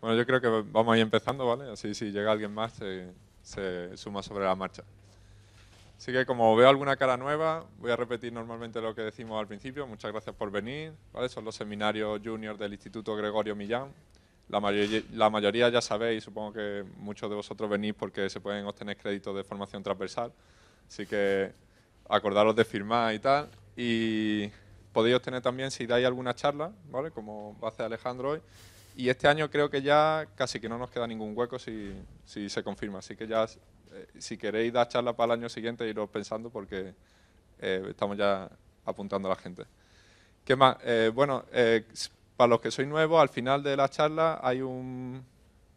Bueno, yo creo que vamos a ir empezando, ¿vale? Así si llega alguien más se suma sobre la marcha. Así que como veo alguna cara nueva, voy a repetir normalmente lo que decimos al principio. Muchas gracias por venir, ¿vale? Son los seminarios junior del Instituto Gregorio Millán. La mayoría ya sabéis, supongo que muchos de vosotros venís porque se pueden obtener créditos de formación transversal. Así que acordaros de firmar y tal. Y podéis obtener también, si dais alguna charla, ¿vale? Como va a hacer Alejandro hoy. Y este año creo que ya casi que no nos queda ningún hueco si se confirma. Así que ya, si queréis dar charla para el año siguiente, iros pensando porque estamos ya apuntando a la gente. ¿Qué más? Bueno, para los que sois nuevos, al final de la charla hay un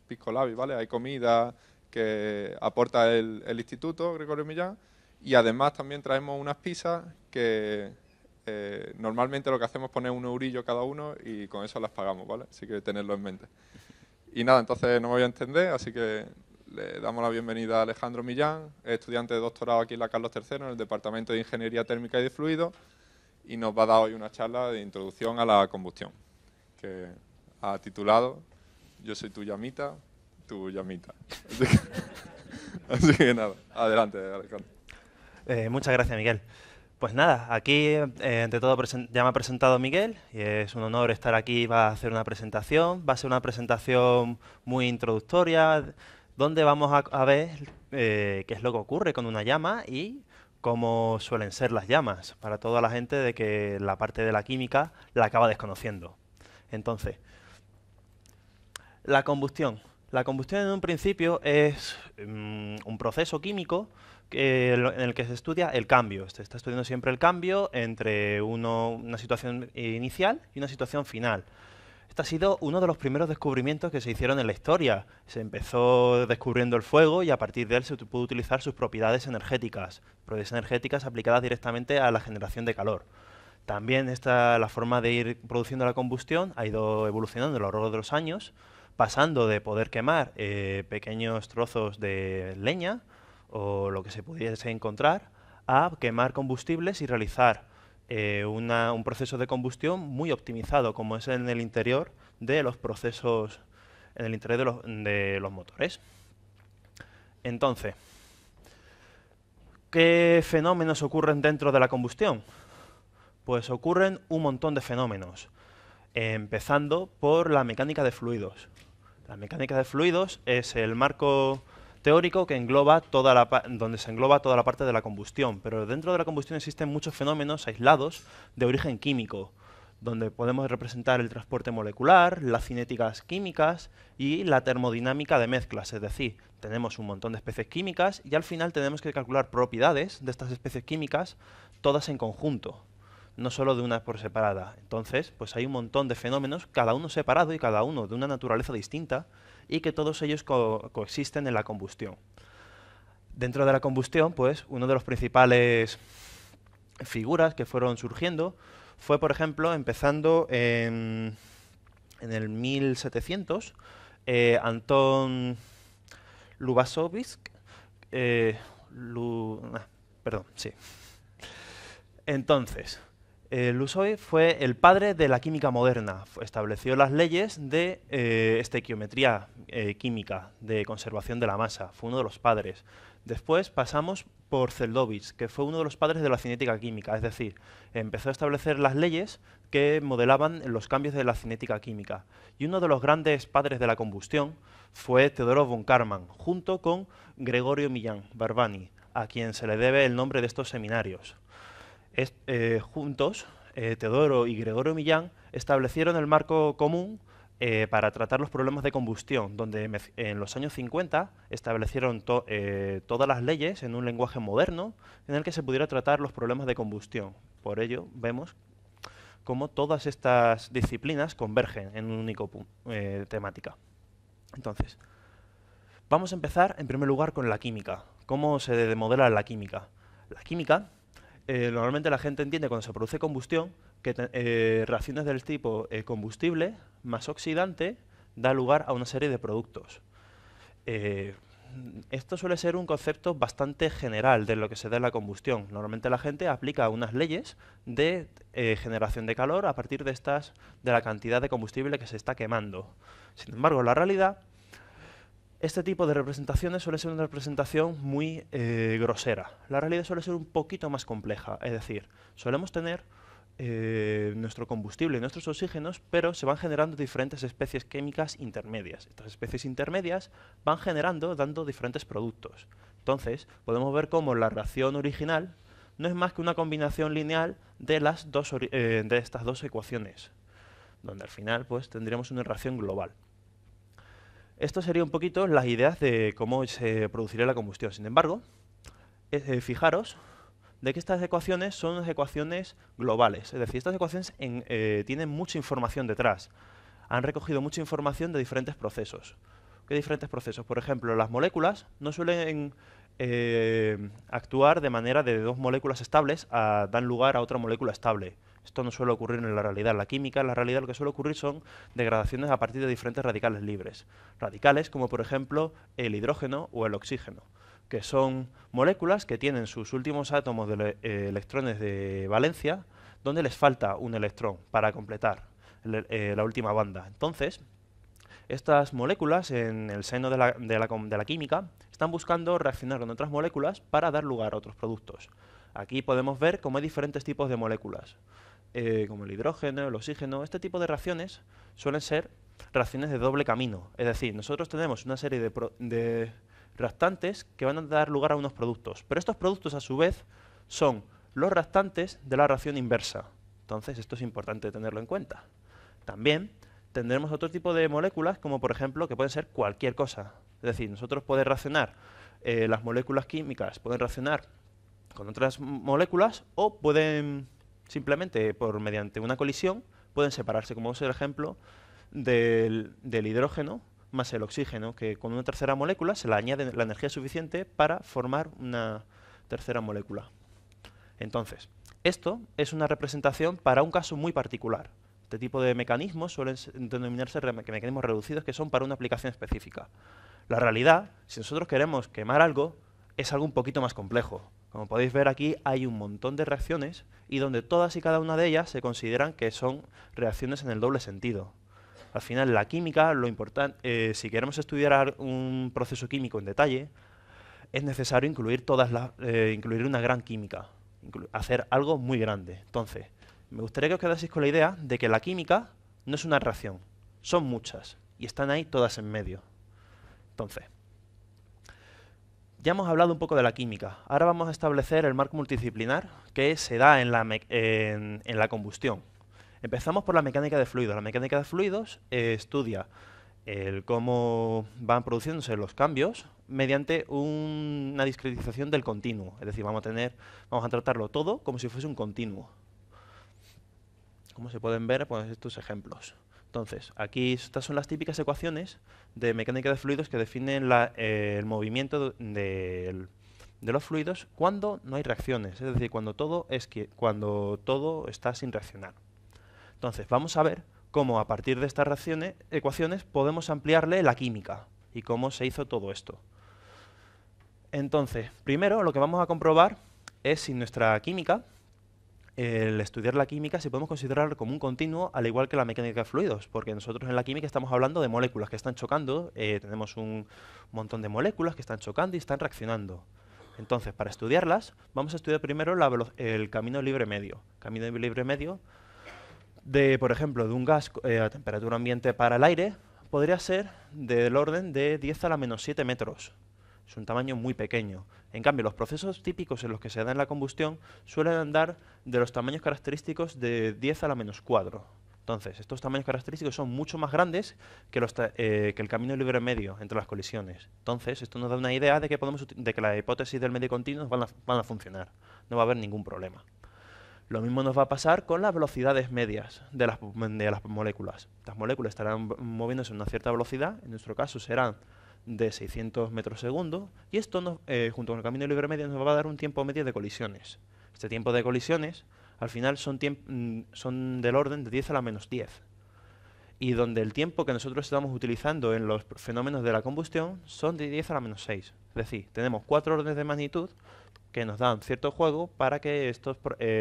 pisco labi, ¿vale? Hay comida que aporta el Instituto Gregorio Millán y además también traemos unas pizzas que normalmente lo que hacemos es poner un eurillo cada uno y con eso las pagamos, ¿vale? Así que tenerlo en mente. Y nada, entonces no me voy a entender, así que le damos la bienvenida a Alejandro Millán, es estudiante de doctorado aquí en la Carlos III, en el Departamento de Ingeniería Térmica y de Fluidos, y nos va a dar hoy una charla de introducción a la combustión, que ha titulado Yo soy tu llamita, tu llamita. Así que nada, adelante, Alejandro. Muchas gracias, Miguel. Pues nada, aquí ante todo ya me ha presentado Miguel y es un honor estar aquí. Va a hacer una presentación, va a ser una presentación muy introductoria donde vamos a ver qué es lo que ocurre con una llama y cómo suelen ser las llamas para toda la gente de que la parte de la química la acaba desconociendo. Entonces, la combustión. La combustión en un principio es un proceso químico en el que se estudia el cambio. Se está estudiando siempre el cambio entre una situación inicial y una situación final. Este ha sido uno de los primeros descubrimientos que se hicieron en la historia. Se empezó descubriendo el fuego y a partir de él se pudo utilizar sus propiedades energéticas aplicadas directamente a la generación de calor. También la forma de ir produciendo la combustión ha ido evolucionando a lo largo de los años, pasando de poder quemar pequeños trozos de leña o lo que se pudiese encontrar, a quemar combustibles y realizar un proceso de combustión muy optimizado, como es en el interior de los procesos, en el interior de los motores. Entonces, ¿qué fenómenos ocurren dentro de la combustión? Pues ocurren un montón de fenómenos, empezando por la mecánica de fluidos. La mecánica de fluidos es el marco teórico que engloba donde se engloba toda la parte de la combustión, pero dentro de la combustión existen muchos fenómenos aislados de origen químico, donde podemos representar el transporte molecular, las cinéticas químicas y la termodinámica de mezclas, es decir, tenemos un montón de especies químicas y al final tenemos que calcular propiedades de estas especies químicas todas en conjunto, no solo de una por separada. Entonces, pues hay un montón de fenómenos, cada uno separado y cada uno de una naturaleza distinta, y que todos ellos coexisten en la combustión. Dentro de la combustión, pues, uno de los principales figuras que fueron surgiendo fue, por ejemplo, empezando en el 1700, Anton Lubasovich, perdón, sí. Entonces, Lusoy fue el padre de la química moderna. Estableció las leyes de estequiometría química, de conservación de la masa. Fue uno de los padres. Después pasamos por Zeldovich, que fue uno de los padres de la cinética química. Es decir, empezó a establecer las leyes que modelaban los cambios de la cinética química. Y uno de los grandes padres de la combustión fue Teodoro von Karman, junto con Gregorio Millán Barbani, a quien se le debe el nombre de estos seminarios. Juntos, Teodoro y Gregorio Millán establecieron el marco común para tratar los problemas de combustión, donde en los años 50 establecieron todas las leyes en un lenguaje moderno en el que se pudiera tratar los problemas de combustión. Por ello, vemos cómo todas estas disciplinas convergen en un único temática. Entonces, vamos a empezar en primer lugar con la química. ¿Cómo se modela la química? La química normalmente la gente entiende cuando se produce combustión que reacciones del tipo combustible más oxidante da lugar a una serie de productos. esto suele ser un concepto bastante general de lo que se da en la combustión. Normalmente la gente aplica unas leyes de generación de calor a partir de la cantidad de combustible que se está quemando. Sin embargo, en la realidad, este tipo de representaciones suele ser una representación muy grosera. La realidad suele ser un poquito más compleja, es decir, solemos tener nuestro combustible y nuestros oxígenos, pero se van generando diferentes especies químicas intermedias. Estas especies intermedias van dando diferentes productos. Entonces, podemos ver cómo la reacción original no es más que una combinación lineal de estas dos ecuaciones, donde al final pues tendríamos una reacción global. Esto sería un poquito las ideas de cómo se produciría la combustión. Sin embargo, fijaros de que estas ecuaciones son unas ecuaciones globales. Es decir, estas ecuaciones tienen mucha información detrás. Han recogido mucha información de diferentes procesos. ¿Qué diferentes procesos? Por ejemplo, las moléculas no suelen actuar de manera de dos moléculas estables dan lugar a otra molécula estable. Esto no suele ocurrir en la realidad. En la química, en la realidad lo que suele ocurrir son degradaciones a partir de diferentes radicales libres. Radicales como por ejemplo el hidrógeno o el oxígeno, que son moléculas que tienen sus últimos átomos de electrones de valencia, donde les falta un electrón para completar la última banda. Entonces, estas moléculas en el seno de la química están buscando reaccionar con otras moléculas para dar lugar a otros productos. Aquí podemos ver cómo hay diferentes tipos de moléculas, como el hidrógeno, el oxígeno. Este tipo de reacciones suelen ser reacciones de doble camino. Es decir, nosotros tenemos una serie de reactantes que van a dar lugar a unos productos, pero estos productos a su vez son los reactantes de la reacción inversa. Entonces esto es importante tenerlo en cuenta. También tendremos otro tipo de moléculas como por ejemplo que pueden ser cualquier cosa. Es decir, nosotros podemos reaccionar, las moléculas químicas pueden reaccionar con otras moléculas o pueden simplemente mediante una colisión pueden separarse, como es el ejemplo del hidrógeno más el oxígeno, que con una tercera molécula se le añade la energía suficiente para formar una tercera molécula. Entonces, esto es una representación para un caso muy particular. Este tipo de mecanismos suelen denominarse mecanismos reducidos, que son para una aplicación específica. La realidad, si nosotros queremos quemar algo, es algo un poquito más complejo. Como podéis ver aquí, hay un montón de reacciones y donde todas y cada una de ellas se consideran que son reacciones en el doble sentido. Al final, la química, lo importante, si queremos estudiar un proceso químico en detalle, es necesario incluir incluir una gran química, hacer algo muy grande. Entonces, me gustaría que os quedaseis con la idea de que la química no es una reacción, son muchas y están ahí todas en medio. Entonces, ya hemos hablado un poco de la química. Ahora vamos a establecer el marco multidisciplinar que se da en la combustión. Empezamos por la mecánica de fluidos. La mecánica de fluidos estudia cómo van produciéndose los cambios mediante una discretización del continuo. Es decir, vamos a tratarlo todo como si fuese un continuo. Como se pueden ver, pues estos ejemplos. Entonces, aquí estas son las típicas ecuaciones de mecánica de fluidos que definen el movimiento de los fluidos cuando no hay reacciones, es decir, cuando todo está sin reaccionar. Entonces, vamos a ver cómo a partir de estas ecuaciones podemos ampliarle la química y cómo se hizo todo esto. Entonces, primero lo que vamos a comprobar es si nuestra química, el estudiar la química, si podemos considerarlo como un continuo, al igual que la mecánica de fluidos, porque nosotros en la química estamos hablando de moléculas que están chocando, tenemos un montón de moléculas que están chocando y están reaccionando. Entonces, para estudiarlas, vamos a estudiar primero el camino libre medio. Camino libre medio por ejemplo, de un gas a temperatura ambiente para el aire, podría ser del orden de 10 a la menos 7 metros. Es un tamaño muy pequeño. En cambio, los procesos típicos en los que se da en la combustión suelen andar de los tamaños característicos de 10 a la menos 4. Entonces, estos tamaños característicos son mucho más grandes que el camino libre medio entre las colisiones. Entonces, esto nos da una idea de que la hipótesis del medio continuo van a funcionar. No va a haber ningún problema. Lo mismo nos va a pasar con las velocidades medias de las moléculas. Las moléculas estarán moviéndose a una cierta velocidad, en nuestro caso serán de 600 metros segundo, y esto junto con el camino libre medio nos va a dar un tiempo medio de colisiones. Este tiempo de colisiones al final son del orden de 10 a la menos 10. y donde el tiempo que nosotros estamos utilizando en los fenómenos de la combustión son de 10 a la menos 6. Es decir, tenemos 4 órdenes de magnitud que nos dan cierto juego para que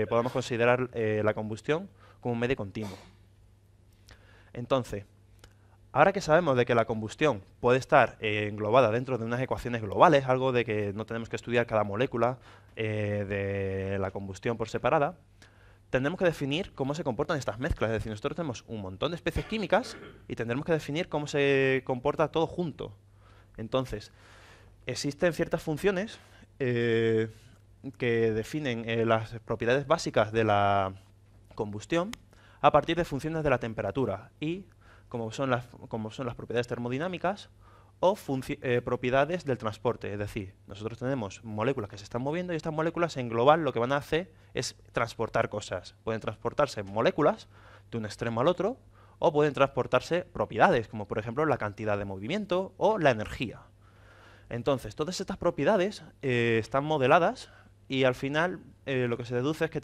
podamos considerar la combustión como un medio continuo. Entonces, ahora que sabemos de que la combustión puede estar englobada dentro de unas ecuaciones globales, algo de que no tenemos que estudiar cada molécula de la combustión por separada, tendremos que definir cómo se comportan estas mezclas. Es decir, nosotros tenemos un montón de especies químicas y tendremos que definir cómo se comporta todo junto. Entonces, existen ciertas funciones que definen las propiedades básicas de la combustión a partir de funciones de la temperatura y como son las propiedades termodinámicas o propiedades del transporte. Es decir, nosotros tenemos moléculas que se están moviendo y estas moléculas en global lo que van a hacer es transportar cosas. Pueden transportarse moléculas de un extremo al otro o pueden transportarse propiedades, como por ejemplo la cantidad de movimiento o la energía. Entonces, todas estas propiedades están modeladas y al final lo que se deduce es que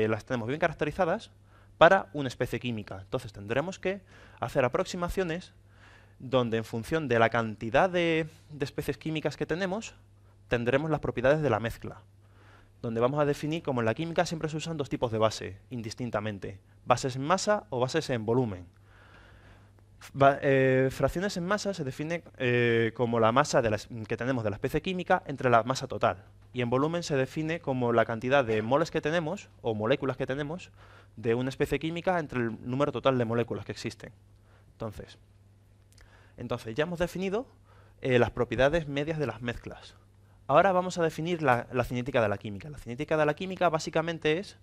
las tenemos bien caracterizadas para una especie química. Entonces tendremos que hacer aproximaciones donde en función de la cantidad de especies químicas que tenemos, tendremos las propiedades de la mezcla, donde vamos a definir, como en la química siempre se usan dos tipos de base, indistintamente, bases en masa o bases en volumen. Fracciones en masa se define como la masa que tenemos de la especie química entre la masa total, y en volumen se define como la cantidad de moles que tenemos, o moléculas que tenemos, de una especie química entre el número total de moléculas que existen. Entonces ya hemos definido las propiedades medias de las mezclas. Ahora vamos a definir la cinética de la química. La cinética de la química básicamente es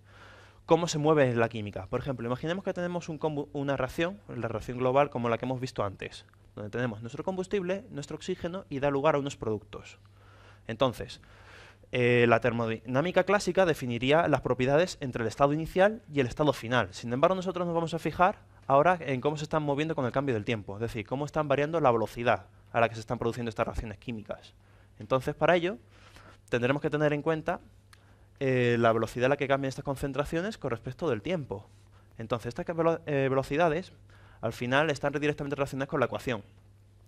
cómo se mueve la química. Por ejemplo, imaginemos que tenemos una reacción, la reacción global como la que hemos visto antes, donde tenemos nuestro combustible, nuestro oxígeno y da lugar a unos productos. Entonces, la termodinámica clásica definiría las propiedades entre el estado inicial y el estado final. Sin embargo, nosotros nos vamos a fijar ahora en cómo se están moviendo con el cambio del tiempo, es decir, cómo están variando la velocidad a la que se están produciendo estas reacciones químicas. Entonces, para ello, tendremos que tener en cuenta la velocidad a la que cambian estas concentraciones con respecto del tiempo. Entonces, estas velocidades, al final, están directamente relacionadas con la ecuación,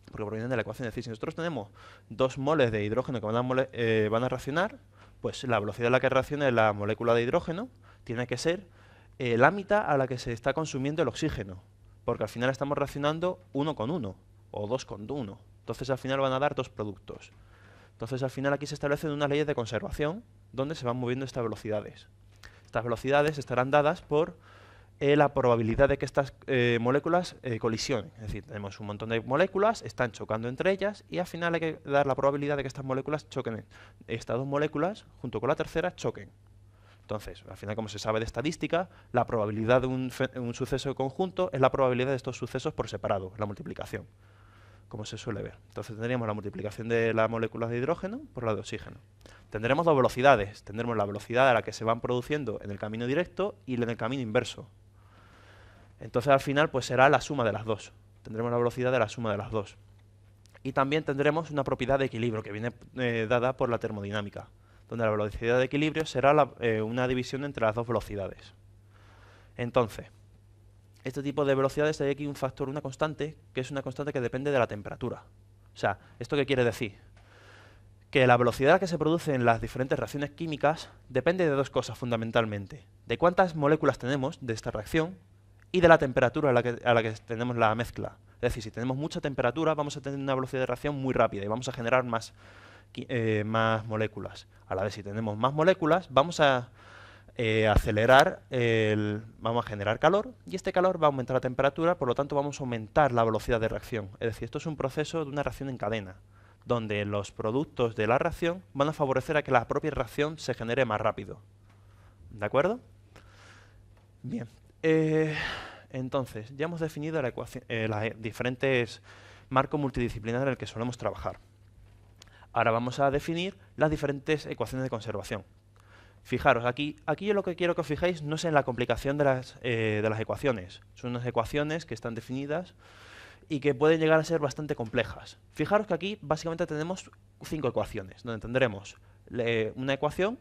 porque provienen de la ecuación. Es decir, si nosotros tenemos 2 moles de hidrógeno que van a reaccionar, pues la velocidad a la que reacciona la molécula de hidrógeno tiene que ser la mitad a la que se está consumiendo el oxígeno, porque al final estamos reaccionando 1 con 1 o 2 con 1. Entonces, al final van a dar 2 productos. Entonces, al final aquí se establecen unas leyes de conservación donde se van moviendo estas velocidades. Estas velocidades estarán dadas por la probabilidad de que estas moléculas colisionen. Es decir, tenemos un montón de moléculas, están chocando entre ellas y al final hay que dar la probabilidad de que estas moléculas choquen. Estas 2 moléculas, junto con la tercera, choquen. Entonces, al final, como se sabe de estadística, la probabilidad de un suceso conjunto es la probabilidad de estos sucesos por separado, la multiplicación, como se suele ver. Entonces tendríamos la multiplicación de las moléculas de hidrógeno por la de oxígeno. Tendremos 2 velocidades. Tendremos la velocidad a la que se van produciendo en el camino directo y en el camino inverso. Entonces al final pues será la suma de las dos. Tendremos la velocidad de la suma de las dos. Y también tendremos una propiedad de equilibrio que viene dada por la termodinámica, donde la velocidad de equilibrio será una división entre las 2 velocidades. Entonces, este tipo de velocidades hay aquí un factor, una constante, que es una constante que depende de la temperatura. O sea, ¿esto qué quiere decir? Que la velocidad a la que se producen las diferentes reacciones químicas depende de 2 cosas fundamentalmente. De cuántas moléculas tenemos de esta reacción y de la temperatura a la que tenemos la mezcla. Es decir, si tenemos mucha temperatura vamos a tener una velocidad de reacción muy rápida y vamos a generar más moléculas. A la vez, si tenemos más moléculas, vamos a vamos a generar calor y este calor va a aumentar la temperatura, por lo tanto vamos a aumentar la velocidad de reacción. Es decir, esto es un proceso de una reacción en cadena, donde los productos de la reacción van a favorecer a que la propia reacción se genere más rápido. ¿De acuerdo? Bien. Entonces, ya hemos definido los diferentes marcos multidisciplinares en el que solemos trabajar. Ahora vamos a definir las diferentes ecuaciones de conservación. Fijaros, aquí yo lo que quiero que os fijéis no es en la complicación de las ecuaciones. Son unas ecuaciones que están definidas y que pueden llegar a ser bastante complejas. Fijaros que aquí básicamente tenemos 5 ecuaciones, donde tendremos una ecuación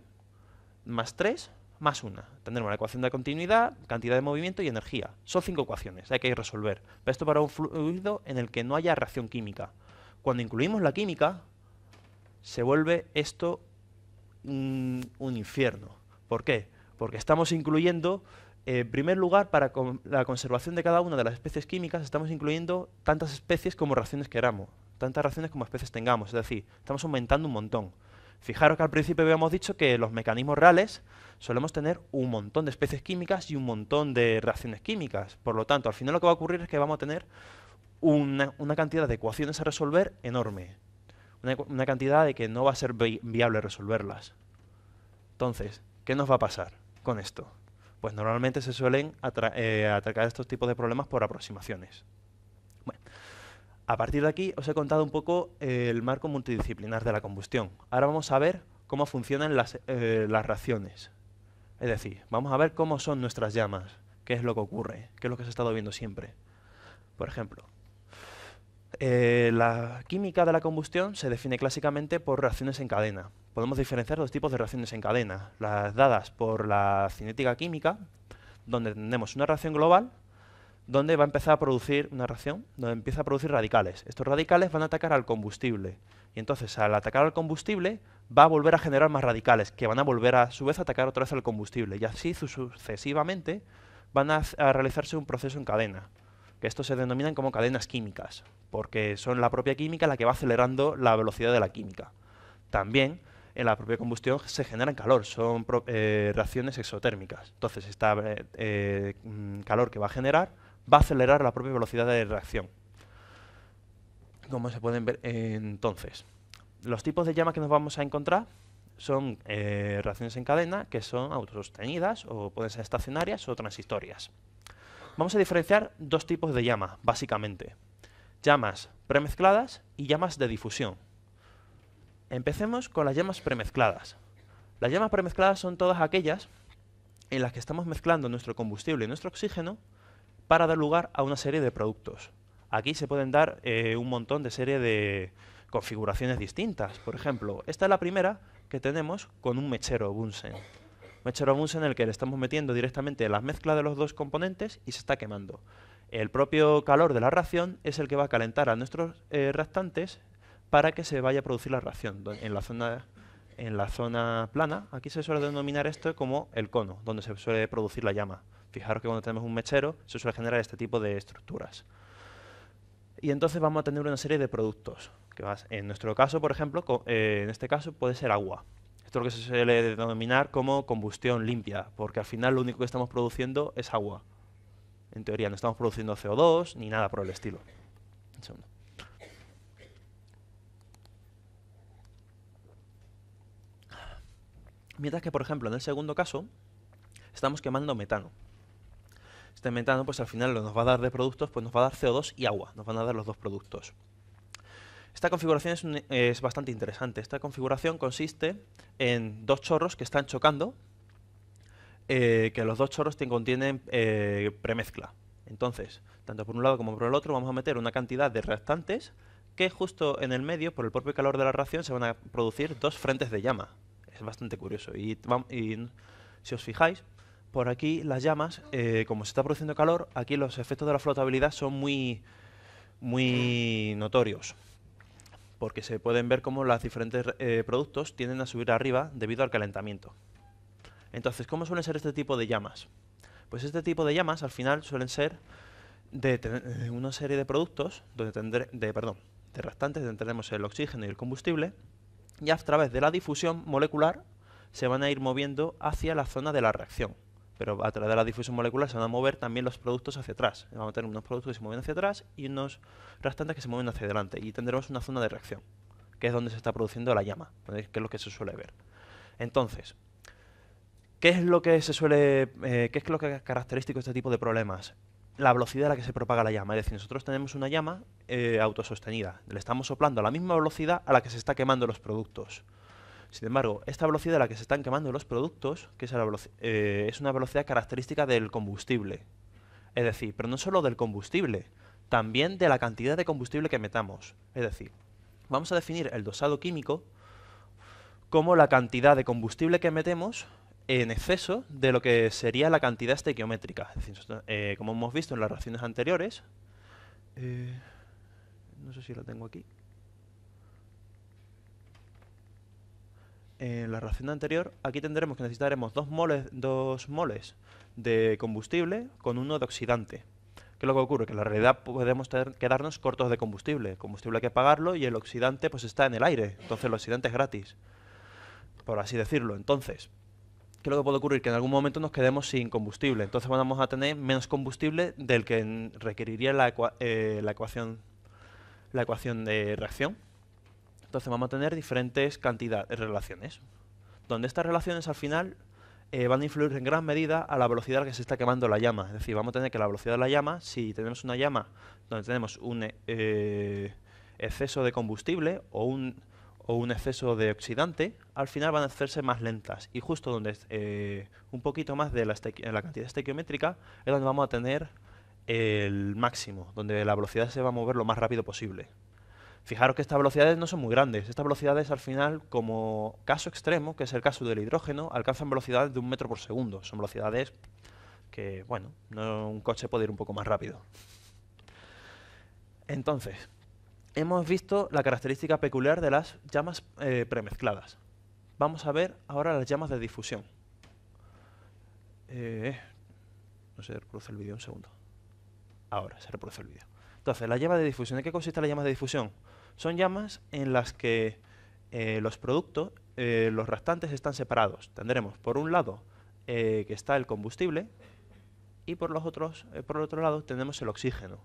más 3 más una. Tendremos la ecuación de continuidad, cantidad de movimiento y energía. Son 5 ecuaciones, hay que resolver. Pero esto para un fluido en el que no haya reacción química. Cuando incluimos la química, se vuelve esto un infierno. ¿Por qué? Porque estamos incluyendo, en primer lugar, para la conservación de cada una de las especies químicas, estamos incluyendo tantas especies como reacciones queramos, tantas reacciones como especies tengamos, es decir, estamos aumentando un montón. Fijaros que al principio habíamos dicho que los mecanismos reales solemos tener un montón de especies químicas y un montón de reacciones químicas. Por lo tanto, al final lo que va a ocurrir es que vamos a tener una cantidad de ecuaciones a resolver enorme. Una cantidad de que no va a ser viable resolverlas. Entonces, ¿qué nos va a pasar con esto? Pues normalmente se suelen atacar estos tipos de problemas por aproximaciones. Bueno, a partir de aquí os he contado un poco el marco multidisciplinar de la combustión. Ahora vamos a ver cómo funcionan las reacciones. Es decir, vamos a ver cómo son nuestras llamas, qué es lo que ocurre, qué es lo que se ha estado viendo siempre. Por ejemplo, la química de la combustión se define clásicamente por reacciones en cadena. Podemos diferenciar dos tipos de reacciones en cadena, las dadas por la cinética química, donde tenemos una reacción global, donde va a empezar a producir una reacción, donde empieza a producir radicales. Estos radicales van a atacar al combustible, y entonces al atacar al combustible va a volver a generar más radicales, que van a volver a su vez a atacar otra vez al combustible, y así sucesivamente van a realizarse un proceso en cadena, que estos se denominan como cadenas químicas, porque son la propia química la que va acelerando la velocidad de la química. También en la propia combustión se genera calor, son reacciones exotérmicas. Entonces, este calor que va a generar va a acelerar la propia velocidad de reacción. Como se pueden ver, entonces, los tipos de llama que nos vamos a encontrar son reacciones en cadena, que son autosostenidas, o pueden ser estacionarias o transitorias. Vamos a diferenciar dos tipos de llama, básicamente. Llamas premezcladas y llamas de difusión. Empecemos con las llamas premezcladas. Las llamas premezcladas son todas aquellas en las que estamos mezclando nuestro combustible y nuestro oxígeno para dar lugar a una serie de productos. Aquí se pueden dar un montón de serie de configuraciones distintas. Por ejemplo, esta es la primera que tenemos con un mechero Bunsen. Mechero Bunsen en el que le estamos metiendo directamente la mezcla de los dos componentes y se está quemando. El propio calor de la reacción es el que va a calentar a nuestros reactantes para que se vaya a producir la reacción. En la zona plana, aquí se suele denominar esto como el cono, donde se suele producir la llama. Fijaros que cuando tenemos un mechero se suele generar este tipo de estructuras. Y entonces vamos a tener una serie de productos. En nuestro caso, por ejemplo, en este caso puede ser agua. Esto es lo que se suele denominar como combustión limpia, porque al final lo único que estamos produciendo es agua. En teoría no estamos produciendo CO2 ni nada por el estilo. Un segundo. Mientras que, por ejemplo, en el segundo caso, estamos quemando metano. Este metano, pues al final lo que nos va a dar de productos, pues nos va a dar CO2 y agua. Nos van a dar los dos productos. Esta configuración es bastante interesante. Esta configuración consiste en dos chorros que están chocando, que los dos chorros contienen premezcla. Entonces, tanto por un lado como por el otro, vamos a meter una cantidad de reactantes que justo en el medio, por el propio calor de la reacción, se van a producir dos frentes de llama. Es bastante curioso. Y si os fijáis, por aquí las llamas, como se está produciendo calor, aquí los efectos de la flotabilidad son muy notorios, porque se pueden ver cómo los diferentes productos tienden a subir arriba debido al calentamiento. Entonces, ¿cómo suelen ser este tipo de llamas? Pues este tipo de llamas al final suelen ser de una serie de productos, de reactantes, donde tenemos el oxígeno y el combustible, y a través de la difusión molecular se van a ir moviendo hacia la zona de la reacción. Pero a través de la difusión molecular se van a mover también los productos hacia atrás. Vamos a tener unos productos que se mueven hacia atrás y unos reactantes que se mueven hacia adelante. Y tendremos una zona de reacción, que es donde se está produciendo la llama, que es lo que se suele ver. Entonces, ¿qué es lo que es característico de este tipo de problemas? La velocidad a la que se propaga la llama. Es decir, nosotros tenemos una llama autosostenida. Le estamos soplando a la misma velocidad a la que se está quemando los productos. Sin embargo, esta velocidad a la que se están quemando los productos, que es una velocidad característica del combustible. Es decir, pero no solo del combustible, también de la cantidad de combustible que metamos. Es decir, vamos a definir el dosado químico como la cantidad de combustible que metemos en exceso de lo que sería la cantidad estequiométrica. Es decir, como hemos visto en las reacciones anteriores, no sé si lo tengo aquí. En la reacción anterior, aquí tendremos que necesitaremos 2 moles de combustible con 1 de oxidante. ¿Qué es lo que ocurre? Que en la realidad podemos quedarnos cortos de combustible. El combustible hay que pagarlo y el oxidante pues está en el aire. Entonces el oxidante es gratis, por así decirlo. Entonces, ¿qué es lo que puede ocurrir? Que en algún momento nos quedemos sin combustible. Entonces vamos a tener menos combustible del que requeriría la ecuación de reacción. Entonces vamos a tener diferentes cantidades, relaciones, donde estas relaciones al final van a influir en gran medida a la velocidad a la que se está quemando la llama. Es decir, vamos a tener que la velocidad de la llama, si tenemos una llama donde tenemos un exceso de combustible o un exceso de oxidante, al final van a hacerse más lentas. Y justo donde un poquito más de la cantidad estequiométrica es donde vamos a tener el máximo, donde la velocidad se va a mover lo más rápido posible. Fijaros que estas velocidades no son muy grandes. Estas velocidades al final, como caso extremo, que es el caso del hidrógeno, alcanzan velocidades de 1 metro por segundo. Son velocidades que, bueno, un coche puede ir un poco más rápido. Entonces, hemos visto la característica peculiar de las llamas premezcladas. Vamos a ver ahora las llamas de difusión. No se reproduce el vídeo, un segundo. Ahora se reproduce el vídeo. Entonces, la llama de difusión. ¿En qué consiste la llama de difusión? Son llamas en las que los productos, los restantes están separados. Tendremos por un lado que está el combustible y por el otro lado tenemos el oxígeno.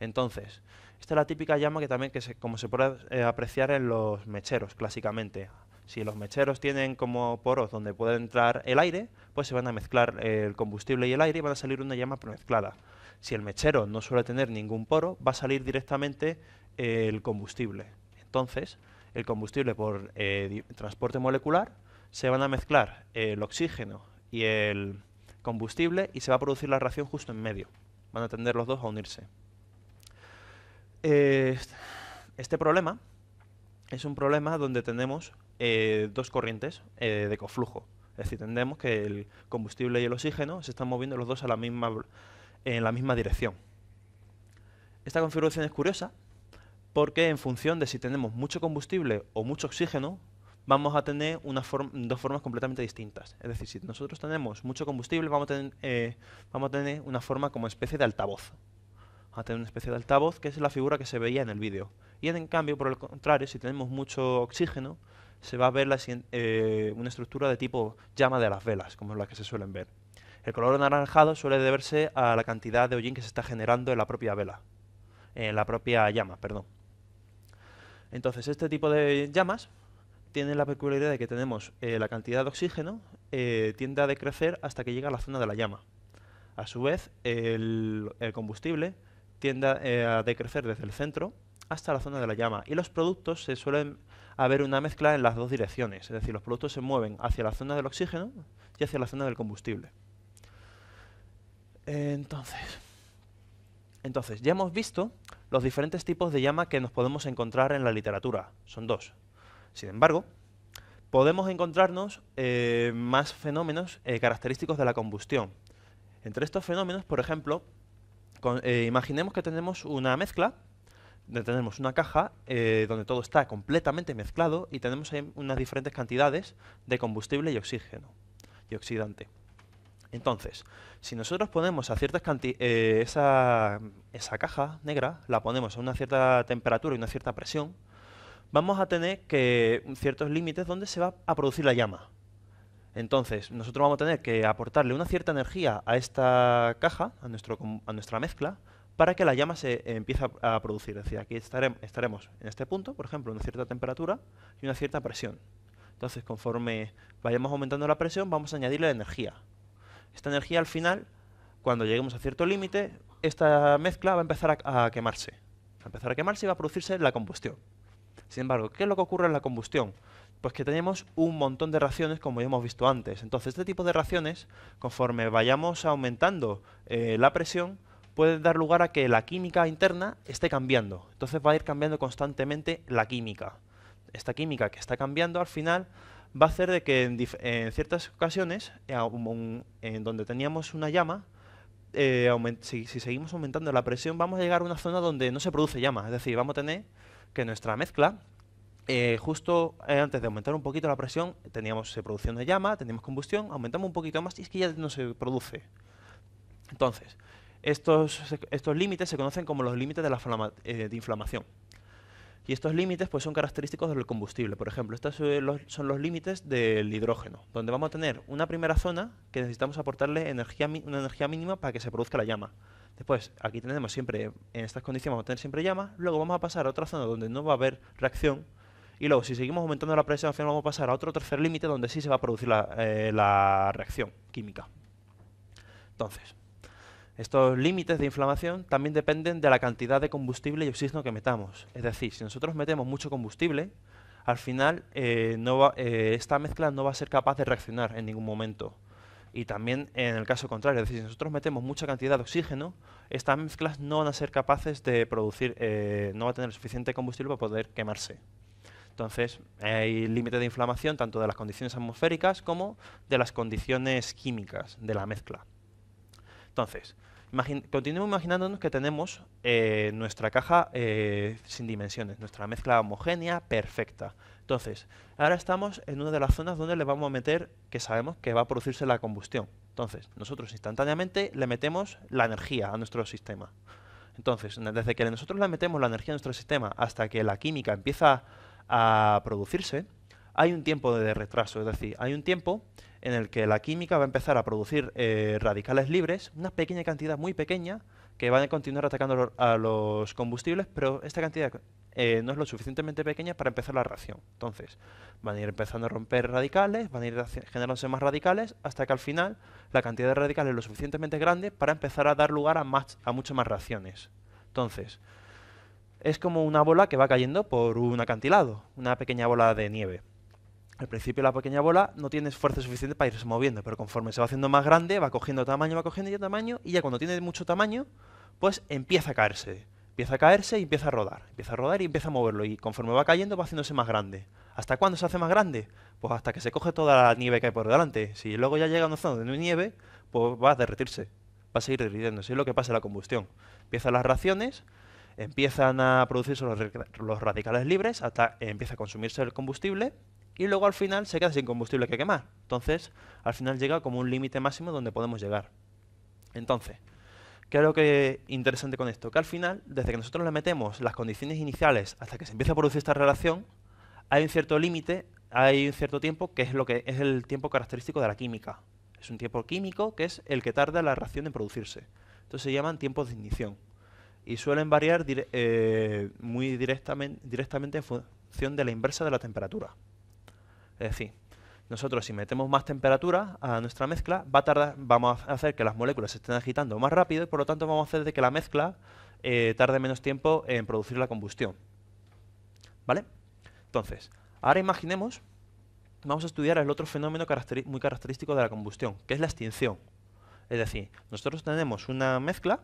Entonces, esta es la típica llama que también como se puede apreciar en los mecheros clásicamente. Si los mecheros tienen como poros donde puede entrar el aire, pues se van a mezclar el combustible y el aire y van a salir una llama premezclada. Si el mechero no suele tener ningún poro, va a salir directamente el combustible. Entonces, el combustible por transporte molecular se van a mezclar el oxígeno y el combustible y se va a producir la reacción justo en medio. Van a tender los dos a unirse. Este problema es un problema donde tenemos 2 corrientes de coflujo. Es decir, tendremos que el combustible y el oxígeno se están moviendo los dos en la misma dirección. Esta configuración es curiosa porque en función de si tenemos mucho combustible o mucho oxígeno, vamos a tener 2 formas completamente distintas. Es decir, si nosotros tenemos mucho combustible, vamos a tener una forma como especie de altavoz. Vamos a tener una especie de altavoz, que es la figura que se veía en el vídeo. Y en cambio, por el contrario, si tenemos mucho oxígeno, se va a ver una estructura de tipo llama de las velas, como es la que se suelen ver. El color anaranjado suele deberse a la cantidad de hollín que se está generando en la propia vela, en la propia llama, perdón. Entonces, este tipo de llamas tiene la peculiaridad de que tenemos la cantidad de oxígeno tiende a decrecer hasta que llega a la zona de la llama. A su vez, el combustible tiende a decrecer desde el centro hasta la zona de la llama. Y los productos se suelen haber una mezcla en las 2 direcciones. Es decir, los productos se mueven hacia la zona del oxígeno y hacia la zona del combustible. Entonces, ya hemos visto los diferentes tipos de llama que nos podemos encontrar en la literatura. Son 2. Sin embargo, podemos encontrarnos más fenómenos característicos de la combustión. Entre estos fenómenos, por ejemplo, imaginemos que tenemos una mezcla, tenemos una caja donde todo está completamente mezclado y tenemos ahí unas diferentes cantidades de combustible y oxígeno y oxidante. Entonces, si nosotros ponemos a ciertas esa caja negra, la ponemos a una cierta temperatura y una cierta presión, vamos a tener ciertos límites donde se va a producir la llama. Entonces, nosotros vamos a tener que aportarle una cierta energía a esta caja, a nuestra mezcla, para que la llama se empiece a producir. Es decir, aquí estaremos en este punto, por ejemplo, una cierta temperatura y una cierta presión. Entonces, conforme vayamos aumentando la presión, vamos a añadirle energía. Esta energía, al final, cuando lleguemos a cierto límite, esta mezcla va a empezar a quemarse. Va a empezar a quemarse y va a producirse la combustión. Sin embargo, ¿qué es lo que ocurre en la combustión? Pues que tenemos un montón de reacciones, como ya hemos visto antes. Entonces, este tipo de reacciones, conforme vayamos aumentando la presión, puede dar lugar a que la química interna esté cambiando. Entonces va a ir cambiando constantemente la química. Esta química que está cambiando, al final, va a hacer de que en ciertas ocasiones, en donde teníamos una llama, si seguimos aumentando la presión, vamos a llegar a una zona donde no se produce llama. Es decir, vamos a tener que nuestra mezcla, justo antes de aumentar un poquito la presión, se producía una llama, teníamos combustión, aumentamos un poquito más y es que ya no se produce. Entonces, estos límites se conocen como los límites de inflamación. Y estos límites pues, son característicos del combustible. Por ejemplo, estos son los límites del hidrógeno, donde vamos a tener una primera zona que necesitamos aportarle una energía mínima para que se produzca la llama. Después, aquí tenemos siempre, en estas condiciones vamos a tener siempre llama, luego vamos a pasar a otra zona donde no va a haber reacción, y luego si seguimos aumentando la presión, al final vamos a pasar a otro tercer límite donde sí se va a producir la reacción química. Entonces, estos límites de inflamación también dependen de la cantidad de combustible y oxígeno que metamos. Es decir, si nosotros metemos mucho combustible, al final esta mezcla no va a ser capaz de reaccionar en ningún momento. Y también en el caso contrario, es decir, si nosotros metemos mucha cantidad de oxígeno, estas mezclas no van a ser capaces de producir, no va a tener suficiente combustible para poder quemarse. Entonces, hay límites de inflamación tanto de las condiciones atmosféricas como de las condiciones químicas de la mezcla. Entonces, continuemos imaginándonos que tenemos nuestra caja sin dimensiones, nuestra mezcla homogénea, perfecta. Entonces, ahora estamos en una de las zonas donde le vamos a meter, que sabemos que va a producirse la combustión. Entonces, nosotros instantáneamente le metemos la energía a nuestro sistema. Entonces, desde que nosotros le metemos la energía a nuestro sistema hasta que la química empieza a producirse, hay un tiempo de retraso, es decir, hay un tiempo en el que la química va a empezar a producir radicales libres, una pequeña cantidad muy pequeña, que van a continuar atacando a los combustibles, pero esta cantidad no es lo suficientemente pequeña para empezar la reacción. Entonces, van a ir empezando a romper radicales, van a ir generándose más radicales, hasta que al final la cantidad de radicales es lo suficientemente grande para empezar a dar lugar a muchas más reacciones. Entonces, es como una bola que va cayendo por un acantilado, una pequeña bola de nieve. Al principio la pequeña bola no tiene fuerza suficiente para irse moviendo, pero conforme se va haciendo más grande, va cogiendo tamaño, y ya cuando tiene mucho tamaño, pues empieza a caerse y empieza a rodar y empieza a moverlo, y conforme va cayendo va haciéndose más grande. ¿Hasta cuándo se hace más grande? Pues hasta que se coge toda la nieve que hay por delante. Si luego ya llega a una zona donde no hay nieve, pues va a derretirse, va a seguir derritiéndose. Es lo que pasa en la combustión. Empiezan las reacciones, empiezan a producirse los radicales libres, hasta empieza a consumirse el combustible, y luego al final se queda sin combustible que quemar. Entonces, al final llega como un límite máximo donde podemos llegar. Entonces, ¿qué es lo que es interesante con esto? Que al final, desde que nosotros le metemos las condiciones iniciales hasta que se empieza a producir esta relación, hay un cierto límite, hay un cierto tiempo que es el tiempo característico de la química. Es un tiempo químico que es el que tarda la reacción en producirse. Entonces se llaman tiempos de ignición. Y suelen variar muy directamente en función de la inversa de la temperatura. Es decir, nosotros si metemos más temperatura a nuestra mezcla, vamos a hacer que las moléculas se estén agitando más rápido, y por lo tanto vamos a hacer de que la mezcla tarde menos tiempo en producir la combustión. ¿Vale? Entonces, ahora imaginemos, vamos a estudiar el otro fenómeno muy característico de la combustión, que es la extinción. Es decir, nosotros tenemos una mezcla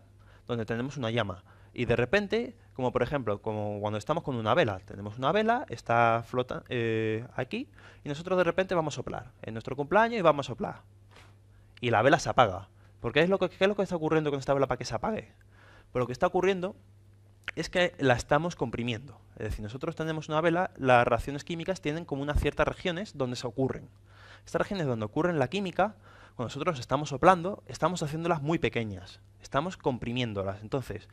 donde tenemos una llama, y de repente, como por ejemplo, como cuando estamos con una vela, tenemos una vela, está flotando aquí, y nosotros de repente vamos a soplar, en nuestro cumpleaños, y vamos a soplar. Y la vela se apaga. ¿Qué es lo que está ocurriendo con esta vela para que se apague? Pues lo que está ocurriendo es que la estamos comprimiendo. Es decir, nosotros tenemos una vela, las reacciones químicas tienen como unas ciertas regiones donde se ocurren. Estas regiones donde ocurre la química, cuando nosotros estamos soplando, estamos haciéndolas muy pequeñas, estamos comprimiéndolas. Entonces,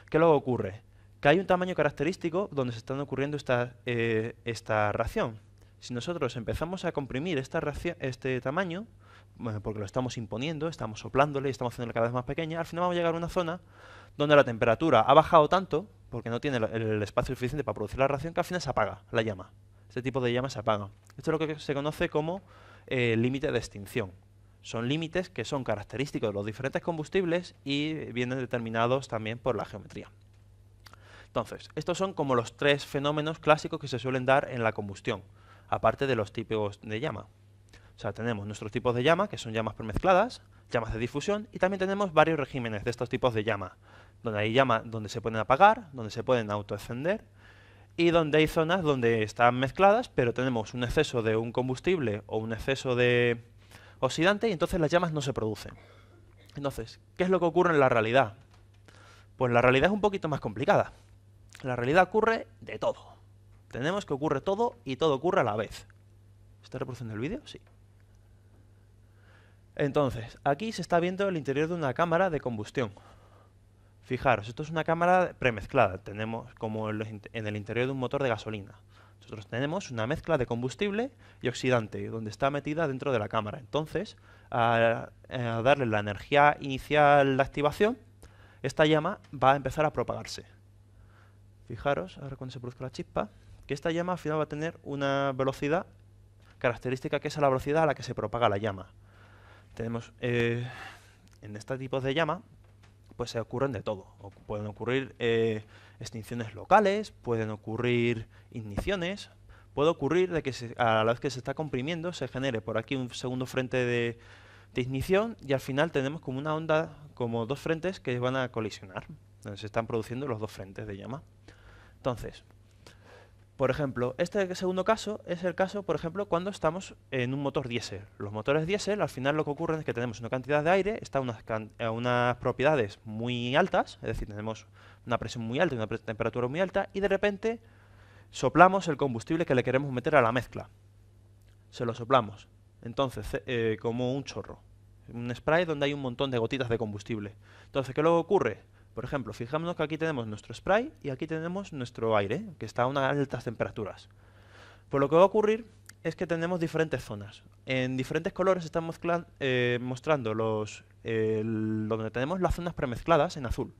¿qué luego ocurre? Que hay un tamaño característico donde se están ocurriendo esta reacción. Si nosotros empezamos a comprimir este tamaño, bueno, porque lo estamos imponiendo, estamos soplándole y estamos haciéndole cada vez más pequeña, al final vamos a llegar a una zona donde la temperatura ha bajado tanto, porque no tiene el espacio suficiente para producir la reacción, que al final se apaga la llama. Este tipo de llama se apaga. Esto es lo que se conoce como límite de extinción. Son límites que son característicos de los diferentes combustibles y vienen determinados también por la geometría. Entonces, estos son como los tres fenómenos clásicos que se suelen dar en la combustión, aparte de los tipos de llama. O sea, tenemos nuestros tipos de llama, que son llamas premezcladas, llamas de difusión, y también tenemos varios regímenes de estos tipos de llama, donde hay llamas donde se pueden apagar, donde se pueden autoencender, y donde hay zonas donde están mezcladas, pero tenemos un exceso de un combustible o un exceso de oxidante y entonces las llamas no se producen. Entonces, ¿qué es lo que ocurre en la realidad? Pues la realidad es un poquito más complicada. La realidad ocurre de todo. Tenemos que ocurre todo y todo ocurre a la vez. ¿Está reproduciendo el vídeo? Sí. Entonces, aquí se está viendo el interior de una cámara de combustión. Fijaros, esto es una cámara premezclada. Tenemos como en el interior de un motor de gasolina. Nosotros tenemos una mezcla de combustible y oxidante, donde está metida dentro de la cámara. Entonces, a darle la energía inicial de activación, esta llama va a empezar a propagarse. Fijaros, ahora cuando se produzca la chispa, que esta llama al final va a tener una velocidad característica que es a la velocidad a la que se propaga la llama. Tenemos en este tipo de llama, pues se ocurren de todo. Pueden ocurrir extinciones locales, pueden ocurrir igniciones, puede ocurrir de que a la vez que se está comprimiendo se genere por aquí un segundo frente de ignición y al final tenemos como una onda, como dos frentes que van a colisionar, donde se están produciendo los dos frentes de llama. Entonces, por ejemplo, este segundo caso es el caso, por ejemplo, cuando estamos en un motor diésel. Los motores diésel, al final lo que ocurre es que tenemos una cantidad de aire, está a unas propiedades muy altas, es decir, tenemos una presión muy alta y una temperatura muy alta, y de repente soplamos el combustible que le queremos meter a la mezcla. Se lo soplamos. Entonces, como un chorro. Un spray donde hay un montón de gotitas de combustible. Entonces, ¿qué luego ocurre? Por ejemplo, fijémonos que aquí tenemos nuestro spray y aquí tenemos nuestro aire, que está a unas altas temperaturas. Pues lo que va a ocurrir es que tenemos diferentes zonas. En diferentes colores están mostrando donde tenemos las zonas premezcladas en azul.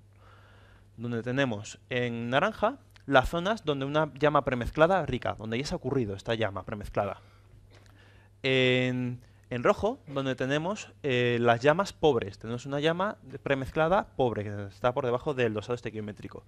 Donde tenemos en naranja las zonas donde una llama premezclada rica, donde ya se ha ocurrido esta llama premezclada. En rojo, donde tenemos las llamas pobres. Tenemos una llama premezclada pobre, que está por debajo del dosado estequiométrico.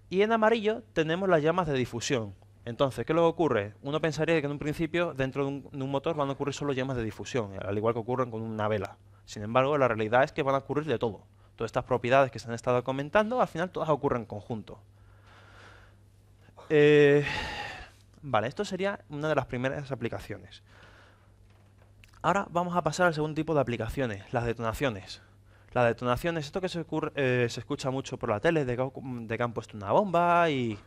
Y en amarillo tenemos las llamas de difusión. Entonces, ¿qué luego ocurre? Uno pensaría que en un principio, dentro de un motor, van a ocurrir solo llamas de difusión, al igual que ocurren con una vela. Sin embargo, la realidad es que van a ocurrir de todo. Todas estas propiedades que se han estado comentando, al final todas ocurren en conjunto. Vale, esto sería una de las primeras aplicaciones. Ahora vamos a pasar al segundo tipo de aplicaciones, las detonaciones. Las detonaciones, esto que se escucha mucho por la tele, de que han puesto una bomba y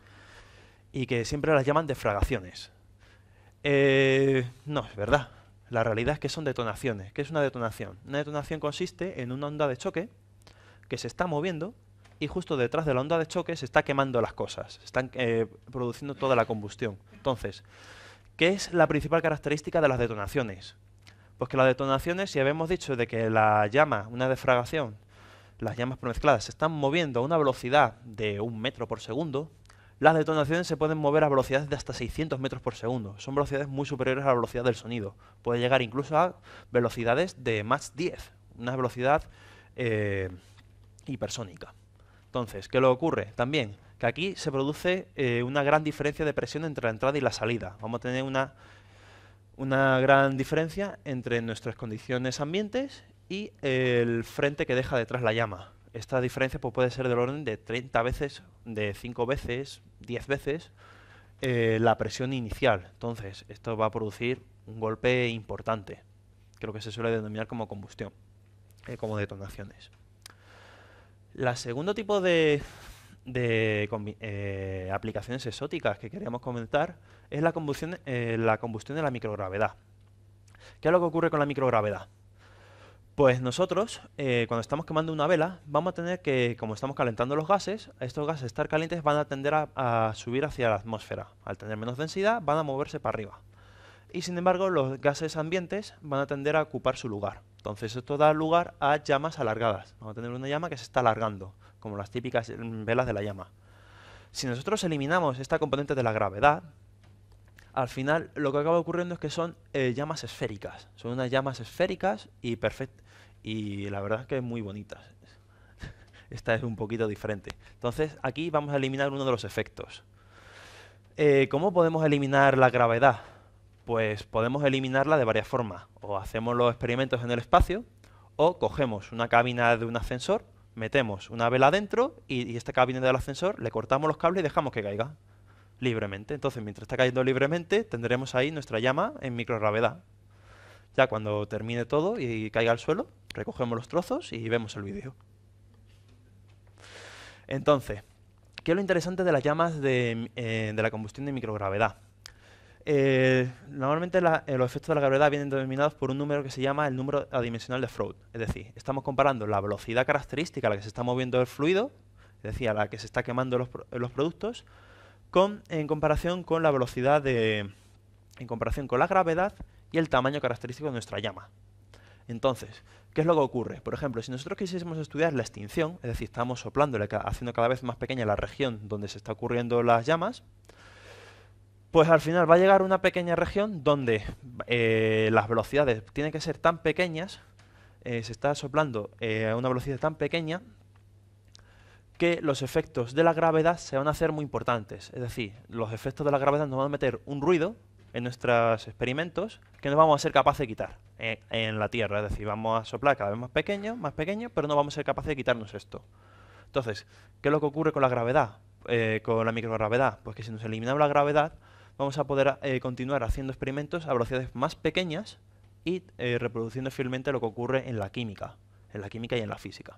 que siempre las llaman defragaciones. No, es verdad. La realidad es que son detonaciones. ¿Qué es una detonación? Una detonación consiste en una onda de choque que se está moviendo y justo detrás de la onda de choque se está quemando las cosas, se están produciendo toda la combustión. Entonces, ¿qué es la principal característica de las detonaciones? Pues que las detonaciones, si habíamos dicho de que la llama, una defragación, las llamas premezcladas se están moviendo a una velocidad de 1 metro por segundo, las detonaciones se pueden mover a velocidades de hasta 600 metros por segundo. Son velocidades muy superiores a la velocidad del sonido. Puede llegar incluso a velocidades de Mach 10, una velocidad hipersónica. Entonces, ¿qué le ocurre? También que aquí se produce una gran diferencia de presión entre la entrada y la salida. Vamos a tener una gran diferencia entre nuestras condiciones ambientes y el frente que deja detrás la llama. Esta diferencia pues, puede ser del orden de 30 veces, de 5 veces, 10 veces la presión inicial. Entonces, esto va a producir un golpe importante, que es lo que se suele denominar como combustión, como detonaciones. El segundo tipo de aplicaciones exóticas que queríamos comentar es la combustión de la microgravedad. ¿Qué es lo que ocurre con la microgravedad? Pues nosotros, cuando estamos quemando una vela, vamos a tener que, como estamos calentando los gases, estos gases estar calientes van a tender a subir hacia la atmósfera. Al tener menos densidad, van a moverse para arriba. Y sin embargo, los gases ambientes van a tender a ocupar su lugar. Entonces esto da lugar a llamas alargadas. Vamos a tener una llama que se está alargando, como las típicas velas de la llama. Si nosotros eliminamos esta componente de la gravedad, al final lo que acaba ocurriendo es que son llamas esféricas. Son unas llamas esféricas y perfectas. Y la verdad es que es muy bonitas. Esta es un poquito diferente. Entonces aquí vamos a eliminar uno de los efectos. ¿Cómo podemos eliminar la gravedad? Pues podemos eliminarla de varias formas. O hacemos los experimentos en el espacio, o cogemos una cabina de un ascensor, metemos una vela dentro y esta cabina del ascensor le cortamos los cables y dejamos que caiga. libremente. Entonces, mientras está cayendo libremente, tendremos ahí nuestra llama en microgravedad. Ya cuando termine todo y caiga al suelo, recogemos los trozos y vemos el vídeo. Entonces, ¿qué es lo interesante de las llamas de la combustión de microgravedad? Normalmente los efectos de la gravedad vienen determinados por un número que se llama el número adimensional de Freud. Es decir, estamos comparando la velocidad característica a la que se está moviendo el fluido, es decir, a la que se está quemando los productos, en comparación con la velocidad en comparación con la gravedad y el tamaño característico de nuestra llama. Entonces, ¿qué es lo que ocurre? Por ejemplo, si nosotros quisiésemos estudiar la extinción, es decir, estamos soplándole, haciendo cada vez más pequeña la región donde se está ocurriendo las llamas, pues al final va a llegar una pequeña región donde las velocidades tienen que ser tan pequeñas, se está soplando a una velocidad tan pequeña, que los efectos de la gravedad se van a hacer muy importantes. Es decir, los efectos de la gravedad nos van a meter un ruido en nuestros experimentos que no vamos a ser capaces de quitar en la Tierra. Es decir, vamos a soplar cada vez más pequeño, pero no vamos a ser capaces de quitarnos esto. Entonces, ¿qué es lo que ocurre con la gravedad? Con la microgravedad. Pues que si nos eliminamos la gravedad, vamos a poder continuar haciendo experimentos a velocidades más pequeñas y reproduciendo fielmente lo que ocurre en la química y en la física.